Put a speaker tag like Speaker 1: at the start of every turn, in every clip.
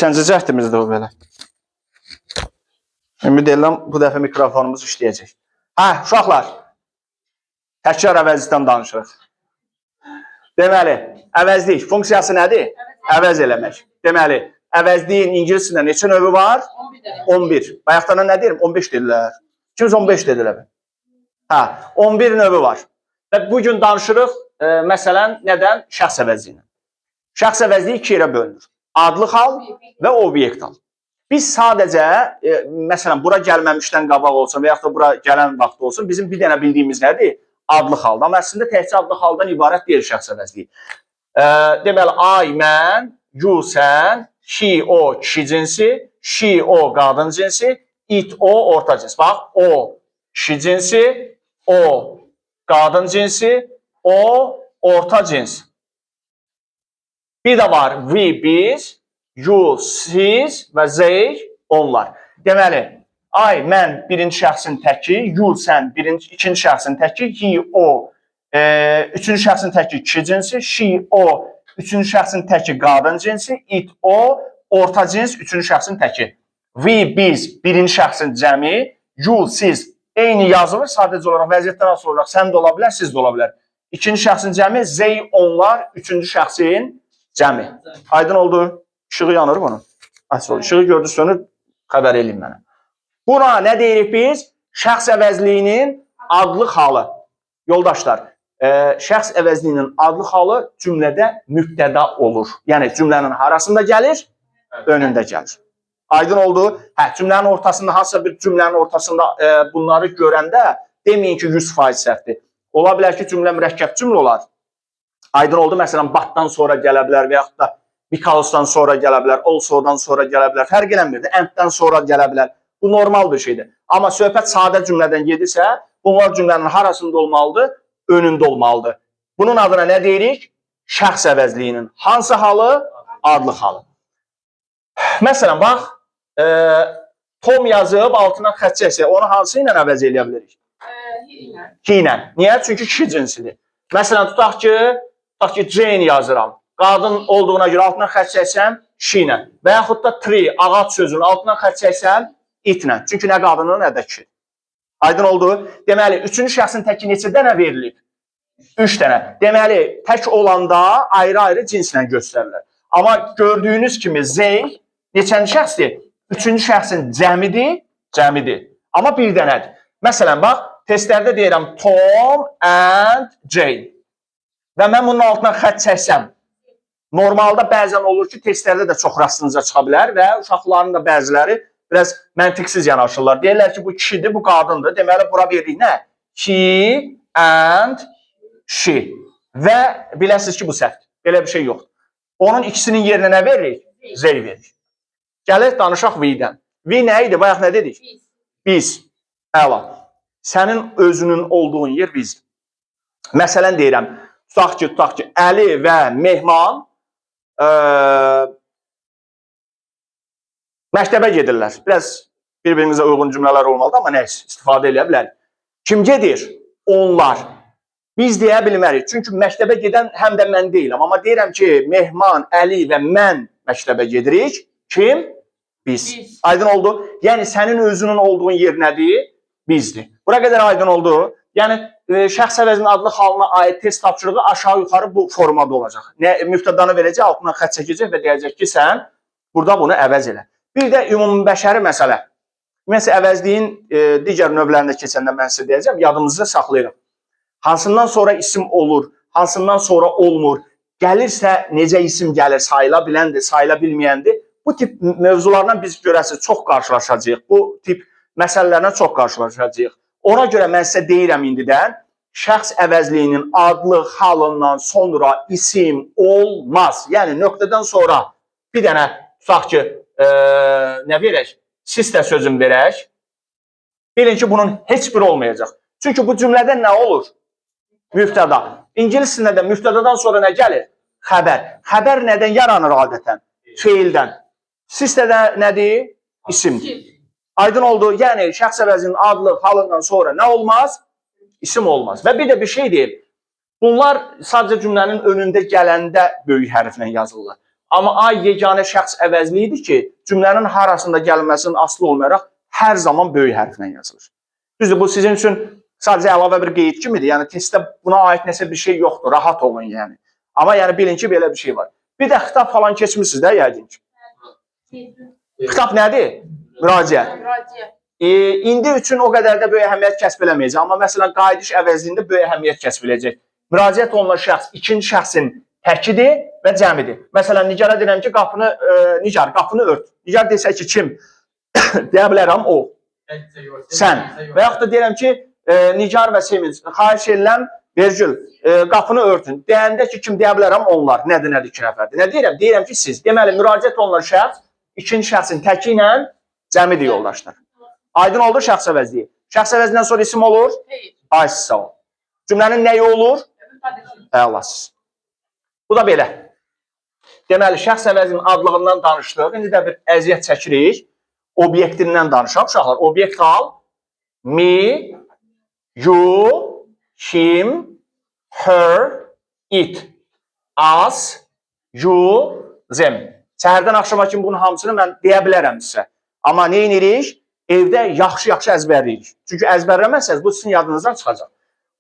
Speaker 1: Neçənci cəhdimizdir o belə? Ümid edirəm bu dəfə mikrofonumuz işləyəcək. Uşaqlar, təkrar əvəzlikdən danışırıq. Deməli, əvəzlik funksiyası nədir? Əvəz eləmək. Deməli, əvəzliyin ingiliscəsində neçə növü var? 11. Bayaqdan nə deyirəm? 15 dedilər. Kimsə 15 dedilər. 11 növü var. Və bugün danışırıq, məsələn, nədən? Şəxs əvəzliyindən. Şəxs əvəzliyi iki yerə bölünür. Adlı hal və obyekt hal. Biz sadəcə, məsələn, bura gəlməmişdən qabaq olsun və yaxud da bura gələn vaxt olsun, bizim bir dənə bildiyimiz nədir? Adlı halda. Amma əslində təkcə adlı haldan ibarət deyil şəxs əvəzliyi. Deməli, I, mən, you, sən, he, o, kişi cinsi, she, o, qadın cinsi, it, o, orta cins. Bax, o, kişi cinsi, o, qadın cinsi, o, orta cins. Bir də var, we, biz, you, siz və they, onlar. Deməli, I, mən birinci şəxsin təki, you, sən ikinci şəxsin təki, he, o, üçüncü şəxsin təki kişi cinsi, she, o, üçüncü şəxsin təki qadın cinsi, it, o, orta cins, üçüncü şəxsin təki. We, biz, birinci şəxsin cəmi, you, siz, eyni yazılır, sadəcə olaraq vəziyyətdən asılı olaraq sən də ola bilər, siz də ola bilər. İkinci şəxsin cəmi, they, onlar, üçüncü şəxsin cəmi. Aydın oldu? İşığı yanır bunun. İşığı gördü sönür, xəbər edin mənə. Buna nə deyirik biz? Şəxs əvəzliyinin adlı halı. Yoldaşlar, şəxs əvəzliyinin adlı halı cümlədə mübtəda olur. Yəni cümlənin arasında gəlir, önündə gəlir. Aydın oldu? Cümlənin ortasında, hansısa bir cümlənin ortasında bunları görəndə deməyin ki 100% səhvdir. Ola bilər ki cümlə mürəkkəb cümlə olar. Aydın oldu? Məsələn, batdan sonra gələ bilər və yaxud da because-dan sonra gələ bilər, also-dan sonra gələ bilər. Fərq eləmir, and-dən sonra gələ bilər. Bu normal bir şeydir. Amma söhbət sadə cümlədən gedirsə, bunlar cümlənin harasında olmalıdır? Önündə olmalıdır. Bunun adına nə deyirik? Şəxs əvəzliyinin hansı halı? Adlı halı. Məsələn, bax, Tom yazıb altından xətt çəksə, onu hansı ilə əvəz eləyə bilərik? He ilə. Niyə? Çünki kişi cinsidir. Məsələn, tutaq ki, Jane yazıram. Qadın olduğuna görə altından xətt çəksəm, she ilə. Və yaxud da tree, ağac sözünün altından xətt çəksəm, it ilə. Çünki nə qadının, nə də kişi. Aydın oldu? Deməli, üçüncü şəxsin təki neçə dənə verilib? 3 dənə. Deməli, tək olanda ayrı-ayrı cinslə göstərilir. Amma gördüyünüz kimi they neçənci şəxsdir? Üçüncü şəxsin cəmidir. Amma bir dənədir. Məsələn, bax, testlərdə deyirəm Tom and Jane. Və mən bunun altından xətt çəksəm, normalda bəzən olur ki, testlərdə də çox rastınıza çıxa bilər və uşaqların da bəziləri biraz məntiqsiz yanaşırlar. Deyirlər ki, bu kişidir, bu qadındır. Deməli, bura veririk nə? He and she. Və biləsiniz ki, bu səhvdir. Belə bir şey yoxdur. Onun ikisinin yerinə nə veririk? They veririk. Gəlir, danışaq we-dən. We nə idi? Bayaq nə dedik? Biz. Əla. Sənin özünün olduğun yer bizdir. Məsələn deyirəm, tutaq ki, Əli və Mehman məktəbə gedirlər. Biraz bir-birimizə uyğun cümlələr olmalıdır, amma nə istifadə edə bilər. Kim gedir? Onlar. Biz deyə bilmərik. Çünki məktəbə gedən həm də mən deyiləm. Amma deyirəm ki, Mehman, Əli və mən məktəbə gedirik. Kim? Biz. Aydın oldu? Yəni, sənin özünün olduğun yer nədir? Bizdir. Bura qədər aydın oldu. Yəni, şəxs əvəzinin adlı halına aid test tapşırığı aşağı-yuxarı bu formada olacaq. Müftədanı verəcək, altından xətt çəkəcək və deyəcək ki, sən burada bunu əvəz elə. Bir də ümumi bəşəri məsələ. Məsələn, əvəzliyin digər növlərində keçəndə mən sizə deyəcəm, yadımızda saxlayırıq. Hansından sonra isim olur, hansından sonra olmur, gəlirsə necə isim gəlir, sayıla biləndir, sayıla bilməyəndir. Bu tip mövzulardan biz görəsiz, çox qarşılaşacağıq. Bu tip məsələlərlə çox qarşılaşacağıq. Ona görə mən sizə deyirəm indidən, şəxs əvəzliyinin adlı halından sonra isim olmaz. Yəni, nöqtədən sonra bir dənə, tutaq ki, nə verək? Sistə sözün verək. Bilin ki, bunun heç biri olmayacaq. Çünki bu cümlədə nə olur? Müftəda. İngiliscəsində də müftədadan sonra nə gəlir? Xəbər. Xəbər nədən yaranır adətən? Feildən. Sistədə nədir? İsimdir. Aydın oldu. Yəni, şəxs əvəzinin adlı halından sonra nə olmaz? İsim olmaz. Və bir də bir şey deyil. Bunlar sadəcə cümlənin önündə gələndə böyük hərflə yazılır. Amma ay yeganə şəxs əvəzliyidir ki, cümlənin harasında gəlməsinin asılı olmayaraq hər zaman böyük hərflə yazılır. Düzdür, bu sizin üçün sadəcə əlavə bir qeyd kimidir. Yəni testdə buna aid nəsə bir şey yoxdur, rahat olun yəni. Amma yəni bilin ki, belə bir şey var. Bir də xitab falan keçmişsiniz də yəqin ki. Xitab nədir? Müraciət. İndi üçün o qədər də böyük əhəmiyyət kəsb eləməyəcək. Amma məsələn, qayıdış əvəzliyində böyük əhəmiyyət kəsb eləyəcək. Müraciət olunan şəxs ikinci şəxsin təkidir və cəmidir. Məsələn, Nigar'a deyirəm ki, Nigar, qapını ört. Nigar desə ki, kim? Deyə bilərəm, o. Sən. Və yaxud da deyirəm ki, Nigar və Sevinç, xahiş edirəm, Vergül, qapını örtün. Deyəndə ki, kim deyə bilərəm? Onlar. Nədir, iki nəfərdir. Nə deyirəm? Deyirəm ki, siz. Deməli, müraciət olunan şəxs ikinci şəxsin təki ilə cəmidir yoldaşlar. Aydın oldu şəxs əvəzliyi. Şəxs əvəzliyindən sonra isim olur? Ay, sağ ol. Cümlənin nəyi olur? Əlasız. Bu da belə. Deməli, şəxs əvəzinin adlığından danışdıq. İndi də bir əziyyət çəkirik. Obyektindən danışaq. Uşaqlar, obyekt al. Me, you, him, her, it. Us, you, them. Səhərdən axşama kimi bunun hamısını mən deyə bilərəm sizə. Amma nə edirik? Evdə yaxşı-yaxşı əzbərləyirik. Çünki əzbərləməzsəz, bu sizin yadınızdan çıxacaq.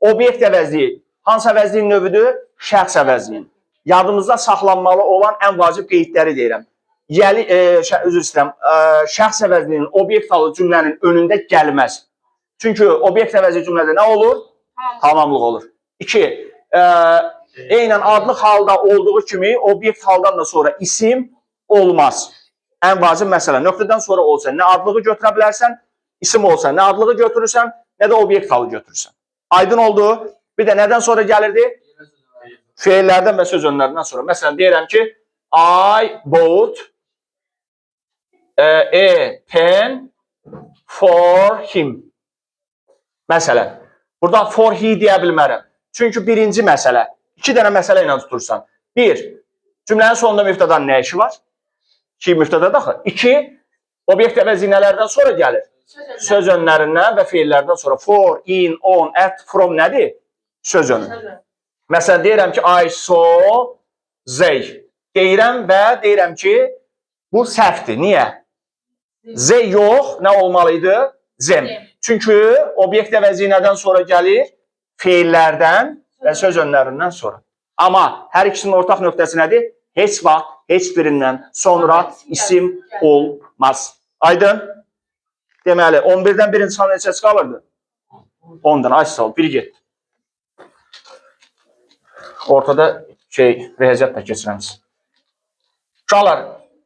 Speaker 1: Obyekt əvəzliyi. Hansı əvəzliyin növüdür? Şəxs əvəzliyi. Yadımızda saxlanmalı olan ən vacib qeydləri deyirəm. Üzr istəyirəm, şəxs əvəzliyinin obyekt halı cümlənin önündə gəlməz. Çünki obyekt əvəzli cümlədə nə olur? Tamamlıq olur. 2. Eynən adlıq halda olduğu kimi obyekt haldan da sonra isim olmaz. Ən vacib məsələ, nöqtədən sonra olsa, nə adlığı götürə bilərsən, isim olsa, nə adlığı götürürsən, nə də obyekt halı götürürsən. Aydın oldu. Bir də nədən sonra gəlirdi? Feillərdən və söz önlərindən sonra. Məsələn, deyirəm ki, I bought a pen for him. Məsələn, burada for he deyə bilmərəm. Çünki birinci məsələ, 2 dənə məsələ ilə tutursan. 1. Cümlənin sonunda müftədanın nə işi var? 2 müftəda daxil. 2. Obyekt əvəzinələrdən sonra gəlir. Söz önlərindən və feillərdən sonra. For, in, on, at, from nədir? Söz önü. Məsələn, deyirəm ki, I saw they. Deyirəm və deyirəm ki, bu səhvdir. Niyə? They yox, nə olmalıydı? Them. Çünki obyekt əvəzinədən sonra gəlir, feillərdən və söz önlərindən sonra. Amma hər ikisinin ortaq nöqtəsi nədir? Heç vaxt, heç birindən sonra isim olmaz. Aydın? Deməli, 11-dən birinci sana neçəsi qalırdı? 10-dan, ay sağ ol, biri getdi. Ortada riyaziyyat da keçirəmiz. Uşaqlar,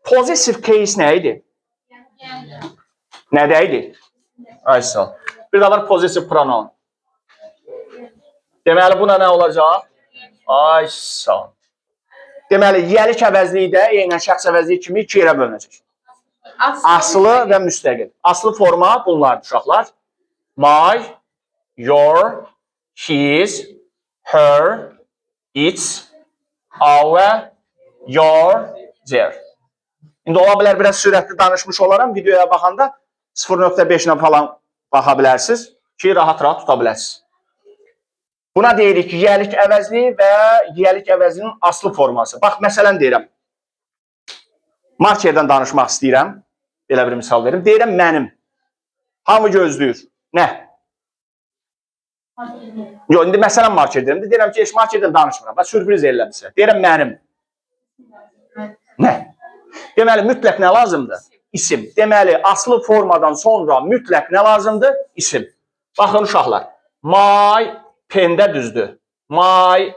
Speaker 1: possessive case nə idi? Nədə idi? Ay sağ ol. Bir də var possessive pronoun. Deməli, buna nə olacaq? Ay sağ ol. Deməli, yiyəlik əvəzliyi də eynən şəxs əvəzliyi kimi 2 yerə bölünəcək. Aslı və müstəqil. Aslı forma bunlardır uşaqlar. My, your, his, her, its, our, your, their. İndi ola bilər biraz sürətli danışmış olaram. Videoya baxanda 0.5 ilə falan baxa bilərsiniz ki, rahat-rahat tuta bilərsiniz. Buna deyirik ki, yiyəlik əvəzliyi və yiyəlik əvəzliyinin aslı forması. Bax, məsələn deyirəm. Markerdən danışmaq istəyirəm. Belə bir misal verim. Deyirəm, mənim. Hamı gözləyir. Nə? Yox, indi məsələn marker deyirəm. Deyirəm ki, markerdən danışmıram. Bax, sürpriz edirəm sizə. Deyirəm, mənim. Nə? Deməli, mütləq nə lazımdır? İsim. Deməli, aslı formadan sonra mütləq nə lazımdır? İsim. Baxın, uşaqlar. My pendə düzdür. My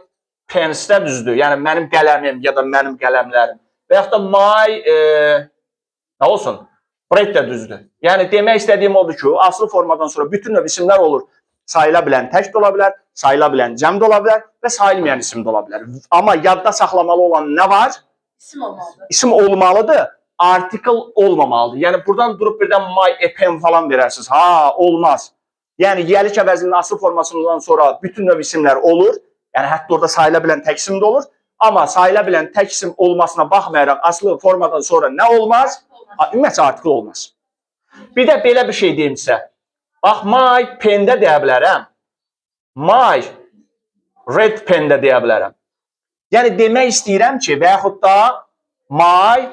Speaker 1: pensdə düzdür. Yəni, mənim qələmim ya da mənim qələmlərim. Və yaxud da my nə olsun? Bread də düzdür. Yəni, demək istədiyim odur ki, aslı formadan sonra bütün növ isimlər olur. Sayıla bilən tək də ola bilər, sayıla bilən cəm də ola bilər və sayılmayan isim də ola bilər. Amma yadda saxlamalı olan nə var?
Speaker 2: İsim olmalıdır.
Speaker 1: İsim olmalıdır, article olmamalıdır. Yəni, buradan durub birdən my a pen falan verərsiniz. Ha, olmaz. Yəni, yiyəlik əvəzliyinin asıl formasından sonra bütün növ isimlər olur. Yəni, hətta orada sayıla bilən tək isim də olur. Amma sayıla bilən tək isim olmasına baxmayaraq aslı formadan sonra nə olmaz? Ümumiyyətcə, artikel olmaz. Bir də belə bir şey deyim sizə. Bax, my pendə deyə bilərəm. My red pendə deyə bilərəm. Yəni, demək istəyirəm ki, və yaxud da My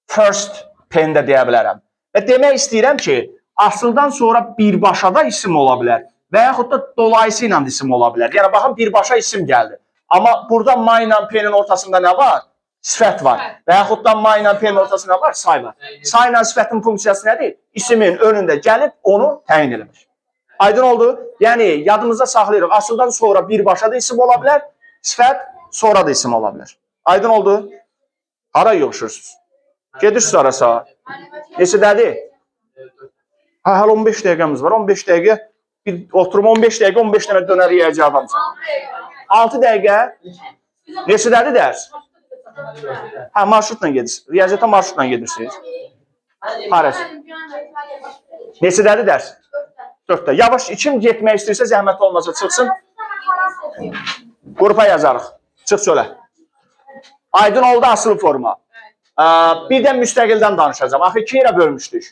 Speaker 1: first pen də deyə bilərəm. Və demək istəyirəm ki, asıldan sonra birbaşa da isim ola bilər və yaxud da dolayısı ilə isim ola bilər. Yəni, baxın, birbaşa isim gəldi. Amma burada my ilə P-nin ortasında nə var? Sifət var. Və yaxud da my ilə P-nin ortasında var? Say var. Say ilə sifətin funksiyası nədir? İsimin önündə gəlib onu təyin eləmək. Aydın oldu? Yəni, yadımızda saxlayırıq. Asıldan sonra birbaşa da isim ola bilər, sifət sonra da isim ola bilər. Aydın oldu? Hara yoxşursunuz? Gedirsiniz arasa. Neçədədir? Hələ 15 dəqiqəmiz var. 15 dəqiqə oturum 15 dəqiqə 15 dənə dönər yiyəcək adamsan. 6 dəqiqə neçədədir dərs? Hə, marşrutla gedirsiniz. Riyaziyyata marşrutla gedirsiniz. Harəs. Neçədədir dərs? 4-də. Yavaş kim getmək istəyirsə zəhmət olmasa çıxsın. Qrupa yazarıq. Çıx çölə. Aydın oldu asılı forma. Bir də müstəqildən danışacağım. Axı 2 yerə bölmüşdük.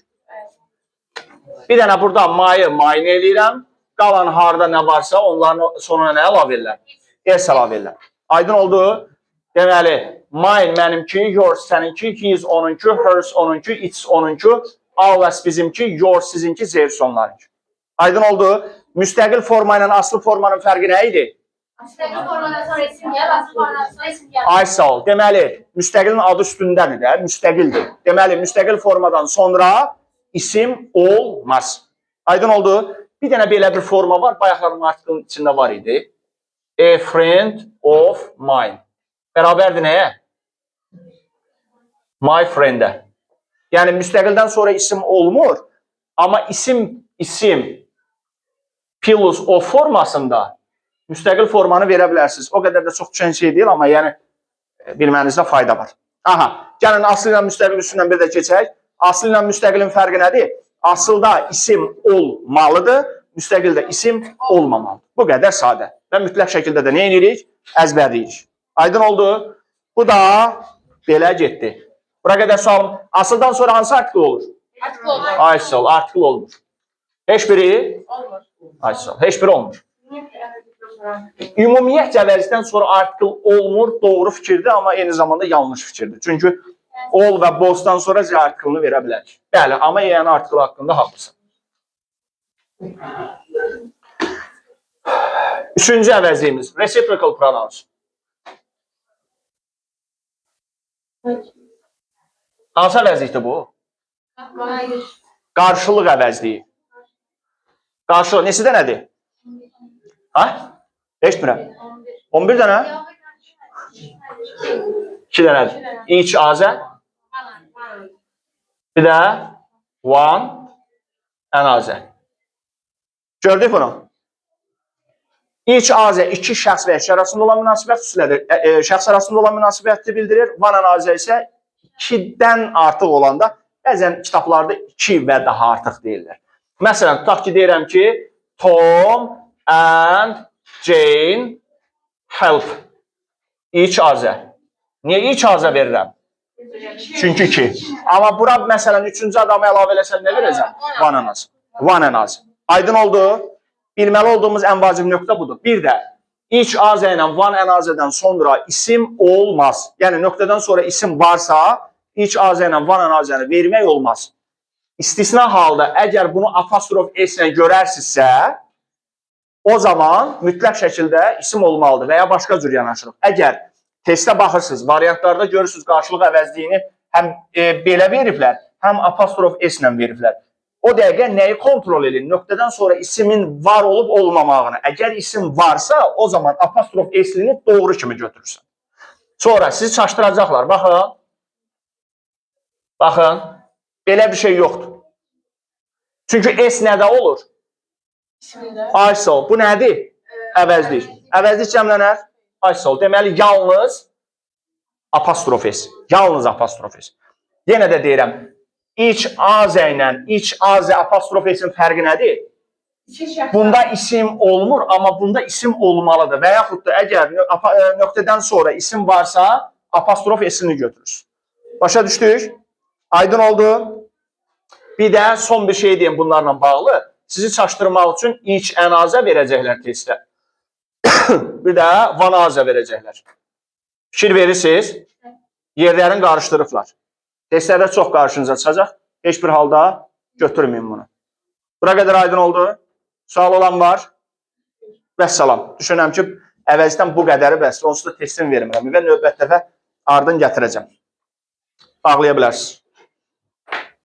Speaker 1: Bir dənə burada mayı mayın eləyirəm. Qalan harda nə varsa onların sonuna nə əlavə edirlər? S əlavə edirlər. Aydın oldu? Deməli, mine mənimki, yours səninki, his onunki, hers onunki, it's onunki, ours bizimki, yours sizinki, theirs onlarınki. Aydın oldu? Müstəqil forma ilə asılı formanın fərqi nə idi?
Speaker 2: Müstəqil formadan sonra isim gəlir, asılı formadan sonra isim gəlir.
Speaker 1: Ay sağ ol. Deməli, müstəqilin adı üstündədir də, müstəqildir. Deməli, müstəqil formadan sonra isim olmaz. Aydın oldu? Bir dənə belə bir forma var, bayaqların artiklın içində var idi. A friend of mine. Bərabərdir nəyə? My friend-ə. Yəni, müstəqildən sonra isim olmur, amma isim plus of formasında müstəqil formanı verə bilərsiniz. O qədər də çox düşən şey deyil, amma yəni bilmənizdə fayda var. Aha, gəlin asıl ilə müstəqil üstündən bir də keçək. Asıl ilə müstəqilin fərqi nədir? Asılda isim olmalıdır, müstəqildə isim olmamalıdır. Bu qədər sadə. Və mütləq şəkildə də nə edirik? Əzbərləyirik. Aydın oldu? Bu da belə getdi. Bura qədər sualım. Asıldan sonra hansı artikl olur?
Speaker 2: Artikl olur.
Speaker 1: Ay sağ ol, artikl olmur. Heç biri?
Speaker 2: Olmur.
Speaker 1: Ay sağ ol, heç biri olmur. Ümumiyyətcə əvəzdən sonra artikl olmur, doğru fikirdir, amma eyni zamanda yanlış fikirdir. Çünki ol və bozdan sonra Z artiklını verə bilərik. Bəli, amma yəni artikl haqqında haqlısan. Üçüncü əvəzliyimiz, reciprocal pronouns. Hansı əvəzlikdir bu? Qarşılıq əvəzliyi. Qarşılıq, neçə dənədir? Ha? Heç birəm. 11 dənə? 2 dənədir. İç azə. Bir də one ən azə. Gördük bunu. İç azə iki şəxs və eşya arasında olan münasibət xüsusilədir. Şəxs arasında olan münasibəti bildirir. One ən azə isə 2-dən artıq olanda bəzən kitablarda 2 və daha artıq deyirlər. Məsələn, tutaq ki, deyirəm ki, Tom and Jane help. İç azə. Niyə iç azə verirəm? Çünki 2. Amma bura məsələn 3-cü adamı əlavə eləsən nə verəcəm? One ən az. One ən az. Aydın oldu? Bilməli olduğumuz ən vacib nöqtə budur. Bir də iç azə ilə one ən azədən sonra isim olmaz. Yəni nöqtədən sonra isim varsa iç azə ilə one ən azəni vermək olmaz. İstisna halda əgər bunu apostrof S ilə görərsinizsə o zaman mütləq şəkildə isim olmalıdır və ya başqa cür yanaşırıq. Əgər testə baxırsınız, variantlarda görürsünüz qarşılıq əvəzliyini həm belə veriblər, həm apostrof S ilə veriblər. O dəqiqə nəyi kontrol edin? Nöqtədən sonra isimin var olub olmamağını. Əgər isim varsa o zaman apostrof S-lini doğru kimi götürürsən. Sonra sizi çaşdıracaqlar. Baxın. Baxın. Belə bir şey yoxdur. Çünki S nədə olur? Ay sol. Bu nədir? Əvəzlik. Əvəzlik cəmlənər? Ay sol. Deməli, yalnız apostrof S. Yalnız apostrof S. Yenə də deyirəm. İç azə ilə iç azə apostrof S-in fərqi nədir? Bunda isim olmur, amma bunda isim olmalıdır. Və yaxud da əgər nöqtədən sonra isim varsa apostrof S-ini götürürüz. Başa düşdük? Aydın oldu? Bir də son bir şey deyim bunlarla bağlı. Sizi çaşdırmaq üçün iç ən azə verəcəklər testdə. Bir də van azə verəcəklər. Fikir verirsiniz? yerlərini qarışdırıblar. Testlərdə çox qarşınıza çıxacaq. Heç bir halda götürməyin bunu. Bura qədər aydın oldu. Sual olan var. Vəssalam. Düşünürəm ki, əvəzdən bu qədəri bəs. Onsuz da testin vermirəm və növbət dəfə ardın gətirəcəm. Bağlaya bilərsiniz.